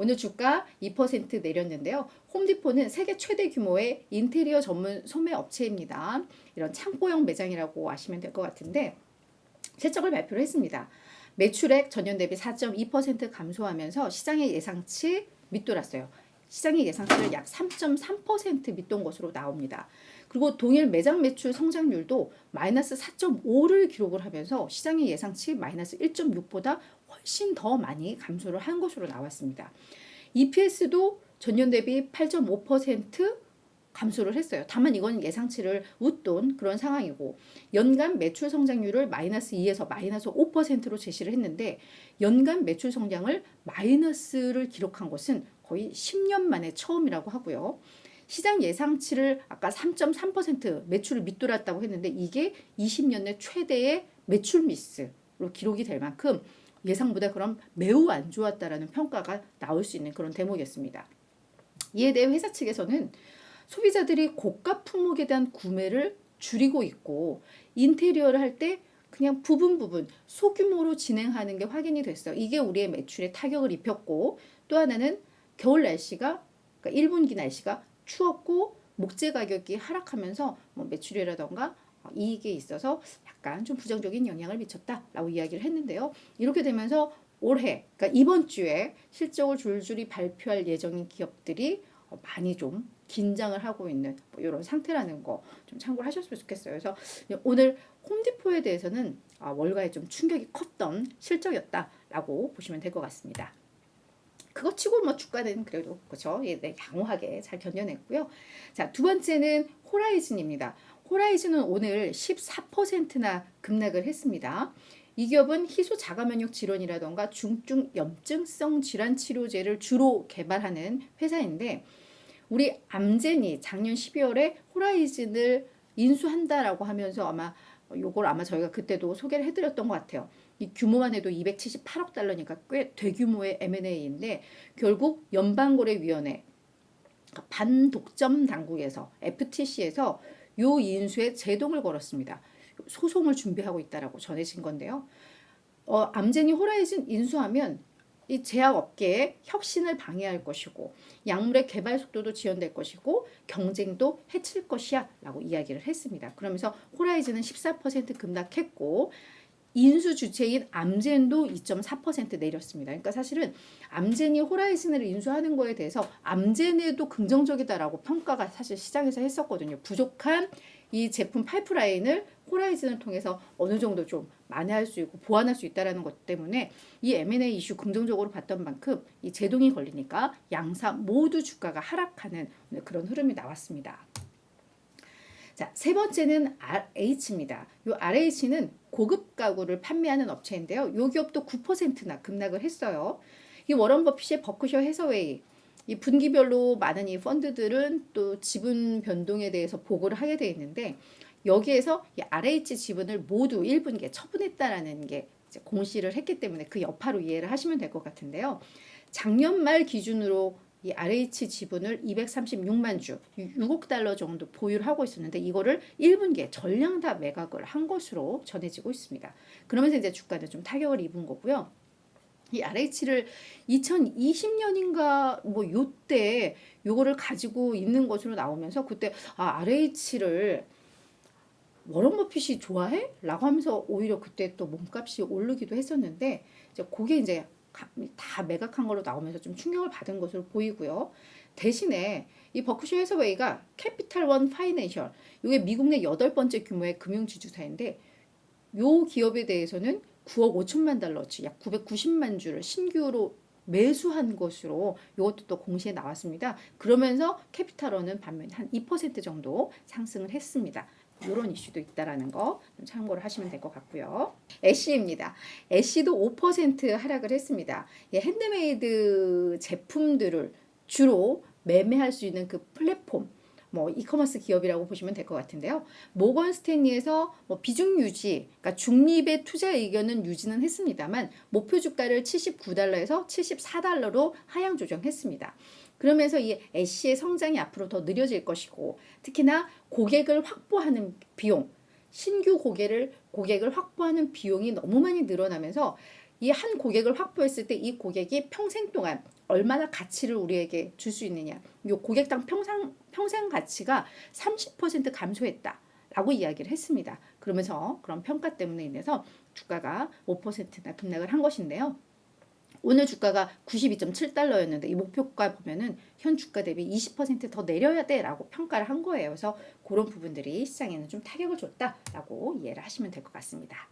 오늘 주가 2% 내렸는데요. 홈디포는 세계 최대 규모의 인테리어 전문 소매 업체입니다. 이런 창고형 매장이라고 아시면 될 것 같은데 실적을 발표를 했습니다. 매출액 전년 대비 4.2% 감소하면서 시장의 예상치 밑돌았어요. 시장의 예상치를 약 3.3% 밑돈 것으로 나옵니다. 그리고 동일 매장 매출 성장률도 마이너스 4.5를 기록을 하면서 시장의 예상치 마이너스 1.6보다 훨씬 더 많이 감소를 한 것으로 나왔습니다. EPS도 전년 대비 8.5% 감소를 했어요. 다만 이건 예상치를 웃돈 그런 상황이고 연간 매출 성장률을 마이너스 2에서 마이너스 5%로 제시를 했는데 연간 매출 성장을 마이너스를 기록한 것은 거의 10년 만에 처음이라고 하고요. 시장 예상치를 아까 3.3% 매출을 밑돌았다고 했는데 이게 20년 내 최대의 매출 미스로 기록이 될 만큼 예상보다 그럼 매우 안 좋았다라는 평가가 나올 수 있는 그런 대목이었습니다. 이에 대해 회사 측에서는 소비자들이 고가 품목에 대한 구매를 줄이고 있고 인테리어를 할 때 그냥 부분 소규모로 진행하는 게 확인이 됐어요. 이게 우리의 매출에 타격을 입혔고 또 하나는 겨울 날씨가 그러니까 1분기 날씨가 추웠고 목재 가격이 하락하면서 뭐 매출이라던가 이익에 있어서 약간 좀 부정적인 영향을 미쳤다라고 이야기를 했는데요. 이렇게 되면서 올해 그러니까 이번 주에 실적을 줄줄이 발표할 예정인 기업들이 많이 좀 긴장을 하고 있는 뭐 이런 상태라는 거 좀 참고를 하셨으면 좋겠어요. 그래서 오늘 홈디포에 대해서는 월가에 좀 충격이 컸던 실적이었다라고 보시면 될 것 같습니다. 그거 치고 뭐 주가는 그래도 그렇죠. 네, 양호하게 잘 견뎌냈고요. 자, 두 번째는 호라이즌입니다. 호라이즌은 오늘 14%나 급락을 했습니다. 이 기업은 희소 자가 면역 질환이라던가 중증 염증성 질환 치료제를 주로 개발하는 회사인데 우리 암젠이 작년 12월에 호라이즌을 인수한다라고 하면서 요걸 아마 저희가 그때도 소개를 해드렸던 것 같아요. 이 규모만 해도 278억 달러니까 꽤 대규모의 M&A인데 결국 연방거래위원회 반독점 당국에서 FTC에서 요 인수에 제동을 걸었습니다. 소송을 준비하고 있다라고 전해진 건데요. 암젠이 호라이즌 인수하면 이 제약업계의 혁신을 방해할 것이고 약물의 개발 속도도 지연될 것이고 경쟁도 해칠 것이야 라고 이야기를 했습니다. 그러면서 호라이즌은 14% 급락했고 인수 주체인 암젠도 2.4% 내렸습니다. 그러니까 사실은 암젠이 호라이즌을 인수하는 거에 대해서 암젠에도 긍정적이다라고 평가가 사실 시장에서 했었거든요. 부족한 이 제품 파이프라인을 호라이즌을 통해서 어느 정도 좀 만회할 수 있고 보완할 수 있다는 것 때문에 이 M&A 이슈 긍정적으로 봤던 만큼 이 제동이 걸리니까 양사 모두 주가가 하락하는 그런 흐름이 나왔습니다. 자, 세 번째는 RH입니다. 이 RH는 고급 가구를 판매하는 업체인데요. 이 기업도 9%나 급락을 했어요. 이 워런 버핏의 버크셔 해서웨이 이 분기별로 많은 이 펀드들은 또 지분 변동에 대해서 보고를 하게 돼 있는데 여기에서 이 RH 지분을 모두 1분기에 처분했다라는 게 이제 공시를 했기 때문에 그 여파로 이해를 하시면 될 것 같은데요. 작년 말 기준으로 이 RH 지분을 236만 주, 6억 달러 정도 보유를 하고 있었는데 이거를 1분기에 전량 다 매각을 한 것으로 전해지고 있습니다. 그러면서 이제 주가는 좀 타격을 입은 거고요. 이 RH를 2020년인가 뭐 요때 요거를 가지고 있는 것으로 나오면서 그때 RH를 워런 버핏이 좋아해? 라고 하면서 오히려 그때 또 몸값이 오르기도 했었는데 이제 그게 이제 다 매각한 걸로 나오면서 좀 충격을 받은 것으로 보이고요. 대신에 이 버크셔 해서웨이가 캐피탈 원 파이낸셜 이게 미국 내 8번째 규모의 금융지주사인데 요 기업에 대해서는 9억 5천만 달러치 약 990만 주를 신규로 매수한 것으로 이것도 또 공시에 나왔습니다. 그러면서 캐피탈원은 반면 한 2% 정도 상승을 했습니다. 이런 이슈도 있다라는 거 참고를 하시면 될 것 같고요. 애쉬입니다. 애쉬도 5% 하락을 했습니다. 핸드메이드 제품들을 주로 매매할 수 있는 그 플랫폼 뭐 이커머스 기업이라고 보시면 될 것 같은데요. 모건 스탠리에서 뭐 비중 유지, 그러니까 중립의 투자 의견은 유지는 했습니다만 목표 주가를 79달러에서 74달러로 하향 조정했습니다. 그러면서 이 애쉬의 성장이 앞으로 더 느려질 것이고 특히나 고객을 확보하는 비용, 신규 고객을 확보하는 비용이 너무 많이 늘어나면서 이 한 고객을 확보했을 때 이 고객이 평생 동안 얼마나 가치를 우리에게 줄 수 있느냐. 요 고객당 평생 가치가 30% 감소했다라고 이야기를 했습니다. 그러면서 그런 평가 때문에 인해서 주가가 5%나 급락을 한 것인데요. 오늘 주가가 92.7달러였는데 이 목표가 보면은 현 주가 대비 20%더 내려야 돼라고 평가를 한 거예요. 그래서 그런 부분들이 시장에는 좀 타격을 줬다라고 이해를 하시면 될 것 같습니다.